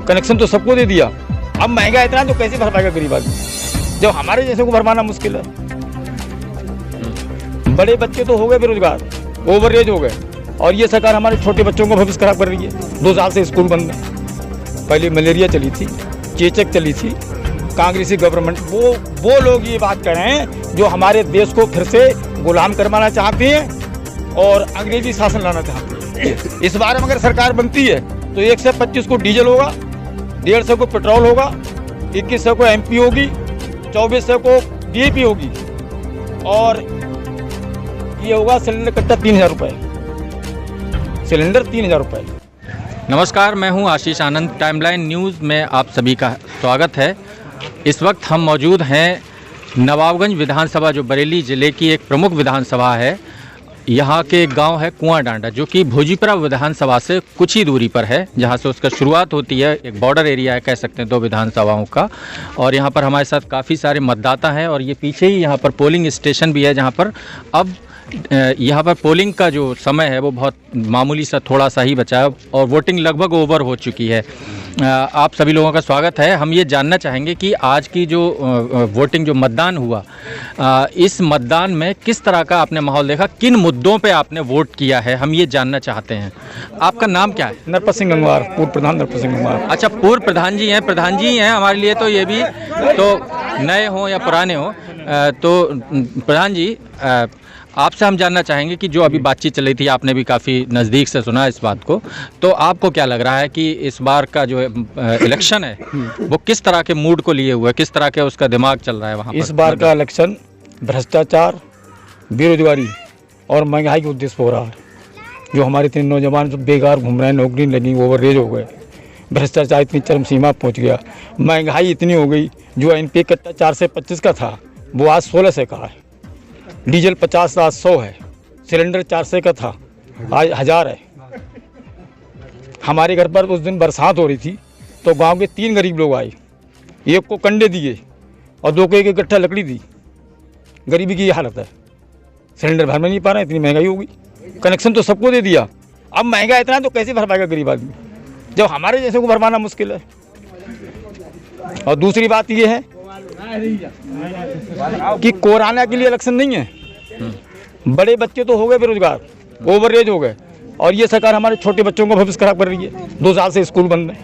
Connection तो सबको दे दिया, अब महंगा इतना तो कैसे भर पाएगा गरीब आदमी, जब हमारे जैसे को भरवाना मुश्किल है। बड़े बच्चे तो हो गए बेरोजगार, ओवर एज हो गए, और ये सरकार हमारे छोटे बच्चों को भविष्य खराब कर रही है। 2 साल से स्कूल बंद है। पहले मलेरिया चली थी, चेचक चली थी, कांग्रेसी गवर्नमेंट, वो लोग ये बात कर रहे हैं जो हमारे देश को फिर से गुलाम करवाना चाहते हैं और अंग्रेजी शासन लाना चाहते हैं। इस बार अगर सरकार बनती है तो 125 को डीजल होगा, 150 को पेट्रोल होगा, 2100 को एमपी होगी, 2400 को डीएपी होगी, और ये होगा सिलेंडर कट्टा 3000 रुपये, सिलेंडर 3000 रुपये। नमस्कार, मैं हूं आशीष आनंद। टाइमलाइन न्यूज़ में आप सभी का स्वागत है। इस वक्त हम मौजूद हैं नवाबगंज विधानसभा, जो बरेली ज़िले की एक प्रमुख विधानसभा है। यहाँ के एक गांव है कुआं डांडा, जो कि भोजीपुरा विधानसभा से कुछ ही दूरी पर है, जहाँ से उसका शुरुआत होती है। एक बॉर्डर एरिया है, कह सकते हैं, 2 विधानसभाओं का। और यहाँ पर हमारे साथ काफ़ी सारे मतदाता हैं, और ये पीछे ही यहाँ पर पोलिंग स्टेशन भी है, जहाँ पर अब यहाँ पर पोलिंग का जो समय है वो बहुत मामूली सा थोड़ा सा ही बचा है, और वोटिंग लगभग ओवर हो चुकी है। आप सभी लोगों का स्वागत है। हम ये जानना चाहेंगे कि आज की जो वोटिंग, जो मतदान हुआ, इस मतदान में किस तरह का आपने माहौल देखा, किन मुद्दों पे आपने वोट किया है, हम ये जानना चाहते हैं। आपका नाम क्या है? नरपत सिंह गंगवार, पूर्व प्रधान नरपत सिंह गंगवार। अच्छा, पूर्व प्रधान जी हैं। प्रधान जी हैं हमारे लिए, तो ये भी तो नए हों या पुराने हों, तो प्रधान जी, आपसे हम जानना चाहेंगे कि जो अभी बातचीत चल रही थी, आपने भी काफ़ी नज़दीक से सुना इस बात को, तो आपको क्या लग रहा है कि इस बार का जो इलेक्शन है वो किस तरह के मूड को लिए हुआ है, किस तरह के उसका दिमाग चल रहा है वहाँ पर? इस बार का इलेक्शन भ्रष्टाचार, बेरोजगारी और महंगाई के उद्देश्य हो रहा है। जो हमारे इतने नौजवान जो बेकार घूम रहे हैं, नौकरी नहीं लगी, ओवर एज हो गए, भ्रष्टाचार इतनी चरम सीमा पहुँच गया, महंगाई इतनी हो गई। जो एनपी कट्टा 4 से 25 का था वो आज 16 से का है, डीजल 50 से आज 100 है, सिलेंडर 400 का था आज 1000 है। हमारे घर पर उस दिन बरसात हो रही थी तो गांव के 3 गरीब लोग आए, एक को कंडे दिए और 2 को एक इकट्ठा लकड़ी दी। गरीबी की ये हालत है, सिलेंडर भर में नहीं पा रहे, इतनी महंगाई हो गई। कनेक्शन तो सबको दे दिया, अब महंगा इतना तो कैसे भर पाएगा गरीब आदमी, जब हमारे जैसे को भरवाना मुश्किल है। और दूसरी बात ये है कि कोरोना के लिए इलेक्शन नहीं है। बड़े बच्चे तो हो गए बेरोजगार, ओवर एज हो गए, और ये सरकार हमारे छोटे बच्चों को भविष्य खराब कर रही है। 2 साल से स्कूल बंद है,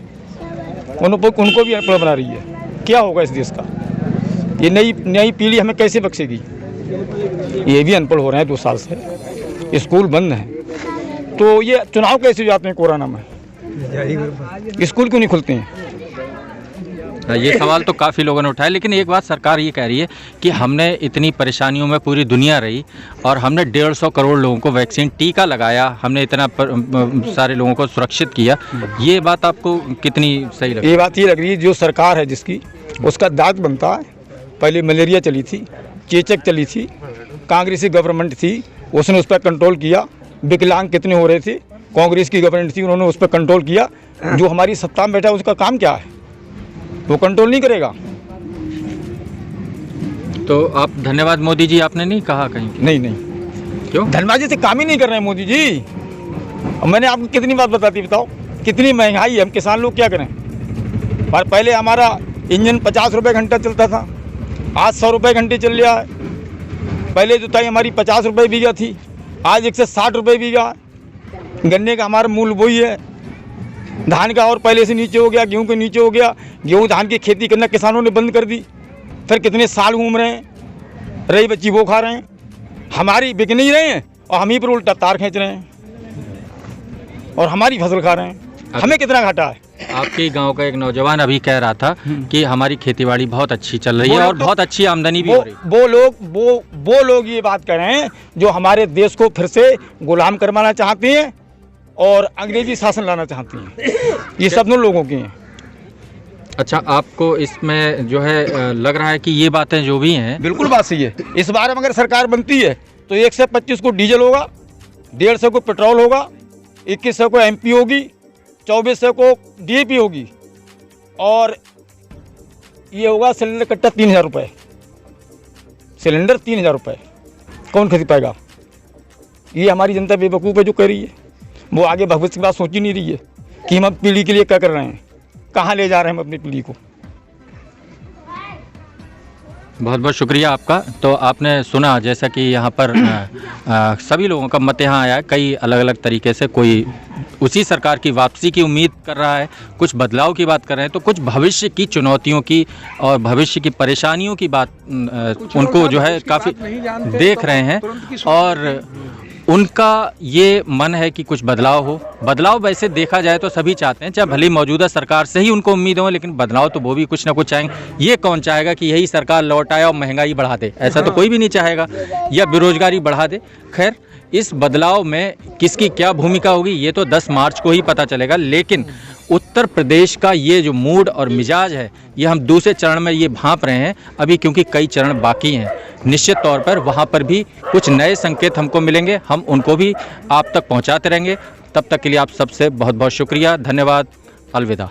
उनको भी अनपढ़ बना रही है। क्या होगा इस देश का? ये नई पीढ़ी हमें कैसे बख्शेगी? ये भी अनपढ़ हो रहे हैं 2 साल से, स्कूल बंद है, तो ये चुनाव कैसे जाते हैं कोरोना में? स्कूल क्यों नहीं खुलते हैं? ये सवाल तो काफ़ी लोगों ने उठाया, लेकिन एक बात सरकार ये कह रही है कि हमने इतनी परेशानियों में पूरी दुनिया रही और हमने 150 करोड़ लोगों को वैक्सीन टीका लगाया, हमने इतना सारे लोगों को सुरक्षित किया। ये बात आपको कितनी सही लगी? ये बात ये लग रही है, जो सरकार है जिसकी, उसका दाग बनता है। पहले मलेरिया चली थी, चेचक चली थी, कांग्रेसी गवर्नमेंट थी, उसने उस पर कंट्रोल किया। विकलांग कितने हो रहे थे, कांग्रेस की गवर्नमेंट थी, उन्होंने उस पर कंट्रोल किया। जो हमारी सत्ता में बैठा है उसका काम क्या है? वो कंट्रोल नहीं करेगा। तो आप धन्यवाद मोदी जी आपने नहीं कहा कहीं? नहीं, क्यों? धन्यवाद जी से काम ही नहीं कर रहे हैं मोदी जी। और मैंने आपको कितनी बात बताती, बताओ कितनी महंगाई है, हम किसान लोग क्या करें? पर पहले हमारा इंजन 50 रुपये घंटा चलता था, आज 100 रुपये घंटे चल रहा है। पहले जो था हमारी 50 रुपये बीघा थी, आज 160 रुपये बीघा। गन्ने का हमारा मूल वही है, धान का और पहले से नीचे हो गया, गेहूं के नीचे हो गया। गेहूं धान की खेती करना किसानों ने बंद कर दी, फिर कितने साल घूम रहे हैं, रही बच्ची वो खा रहे हैं, हमारी बिक नहीं रहे हैं और हम ही पर उल्टा तार खींच रहे हैं और हमारी फसल खा रहे हैं। हमें कितना घाटा है? आपके गांव का एक नौजवान अभी कह रहा था कि हमारी खेतीबाड़ी बहुत अच्छी चल रही है और बहुत अच्छी आमदनी भी हो रही है। वो लोग ये बात कर रहे हैं जो हमारे देश को फिर से गुलाम करवाना चाहते हैं और अंग्रेजी शासन लाना चाहती हैं। ये सब लोगों की हैं। अच्छा, आपको इसमें जो है लग रहा है कि ये बातें जो भी हैं, बिल्कुल बात सही है। इस बार अगर सरकार बनती है तो 125 को डीजल होगा, 150 को पेट्रोल होगा, 2100 को एमपी होगी, 2400 को डीएपी होगी, और ये होगा सिलेंडर कट्टा 3000 रुपये, सिलेंडर 3000 रुपये। कौन खरीद पाएगा? ये हमारी जनता बेवकूफ़ है जो कर रही है। वो आगे भविष्य की बात सोच ही नहीं रही है कि हम अब पीढ़ी के लिए क्या कर रहे हैं। कहाँ ले जा रहे हैं हम अपनी पीढ़ी को। बहुत बहुत शुक्रिया आपका। तो आपने सुना जैसा कि यहाँ पर सभी लोगों का मत यहाँ आया है, कई अलग अलग तरीके से। कोई उसी सरकार की वापसी की उम्मीद कर रहा है, कुछ बदलाव की बात कर रहे हैं, तो कुछ भविष्य की चुनौतियों की और भविष्य की परेशानियों की बात उनको जो है काफ़ी देख रहे हैं और उनका ये मन है कि कुछ बदलाव हो। बदलाव वैसे देखा जाए तो सभी चाहते हैं, चाहे भले मौजूदा सरकार से ही उनको उम्मीद हो, लेकिन बदलाव तो वो भी कुछ ना कुछ चाहेंगे। ये कौन चाहेगा कि यही सरकार लौट आए और महंगाई बढ़ा दे? ऐसा तो कोई भी नहीं चाहेगा, या बेरोजगारी बढ़ा दे। खैर, इस बदलाव में किसकी क्या भूमिका होगी ये तो 10 मार्च को ही पता चलेगा। लेकिन उत्तर प्रदेश का ये जो मूड और मिजाज है, ये हम दूसरे चरण में ये भांप रहे हैं अभी, क्योंकि कई चरण बाकी हैं। निश्चित तौर पर वहाँ पर भी कुछ नए संकेत हमको मिलेंगे, हम उनको भी आप तक पहुँचाते रहेंगे। तब तक के लिए आप सबसे बहुत बहुत शुक्रिया, धन्यवाद, अलविदा।